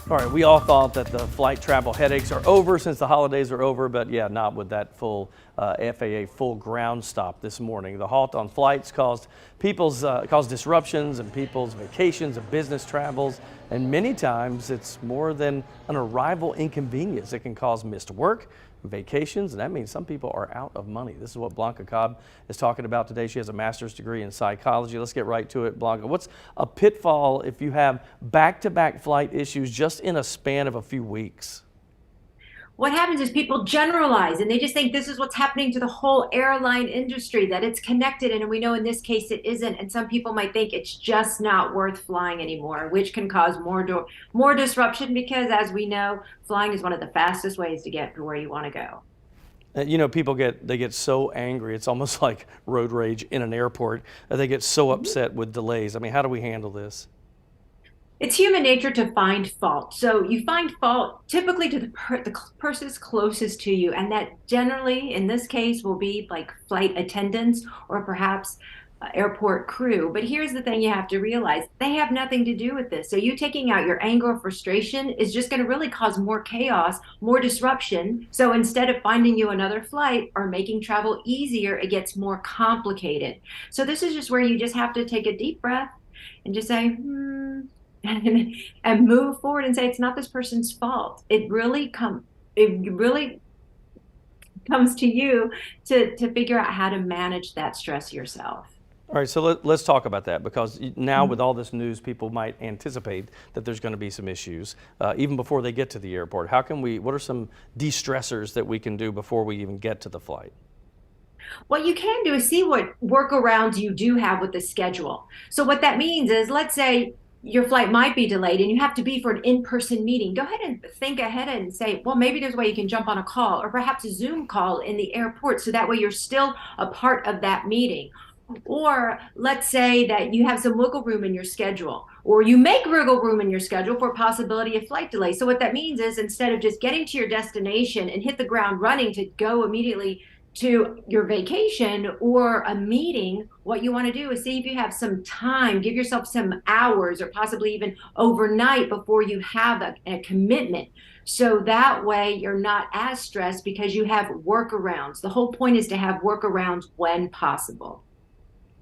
All right, we all thought that the flight travel headaches are over since the holidays are over, but yeah, not with that full FAA full ground stop this morning. The halt on flights caused disruptions in people's vacations and business travels, and many times it's more than an arrival inconvenience. It can cause missed work, vacations, and that means some people are out of money. This is what Blanca Cobb is talking about today. She has a master's degree in psychology. Let's get right to it. Blanca, what's a pitfall if you have back-to-back flight issues just in a span of a few weeks? What happens is people generalize and they just think this is what's happening to the whole airline industry, that it's connected. And we know in this case it isn't. And some people might think it's just not worth flying anymore, which can cause more disruption because, as we know, flying is one of the fastest ways to get to where you want to go. You know, people get so angry. It's almost like road rage in an airport. They get so upset with delays. I mean, how do we handle this? It's human nature to find fault. So you find fault typically to the person closest to you. And that generally, in this case, will be like flight attendants or perhaps airport crew. But here's the thing you have to realize, they have nothing to do with this. So you taking out your anger or frustration is just going to really cause more chaos, more disruption. So instead of finding you another flight or making travel easier, it gets more complicated. So this is just where you just have to take a deep breath and just say, and move forward and say it's not this person's fault. It really comes to you to figure out how to manage that stress yourself. All right, so let's talk about that, because now with all this news, people might anticipate that there's going to be some issues even before they get to the airport. What are some de-stressors that we can do before we even get to the flight? What you can do is see what workarounds you do have with the schedule. So what that means is, let's say your flight might be delayed and you have to be for an in-person meeting. Go ahead and think ahead and say, well, maybe there's a way you can jump on a call or perhaps a Zoom call in the airport, so that way you're still a part of that meeting. Or let's say that you have some wiggle room in your schedule, or you make wiggle room in your schedule for possibility of flight delay. So what that means is, instead of just getting to your destination and hit the ground running to go immediately to your vacation or a meeting, what you want to do is see if you have some time, give yourself some hours or possibly even overnight before you have a commitment. So that way you're not as stressed because you have workarounds. The whole point is to have workarounds when possible.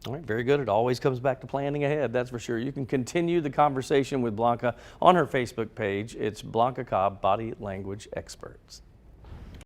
All right, very good. It always comes back to planning ahead, that's for sure. You can continue the conversation with Blanca on her Facebook page. It's Blanca Cobb, Body Language Experts.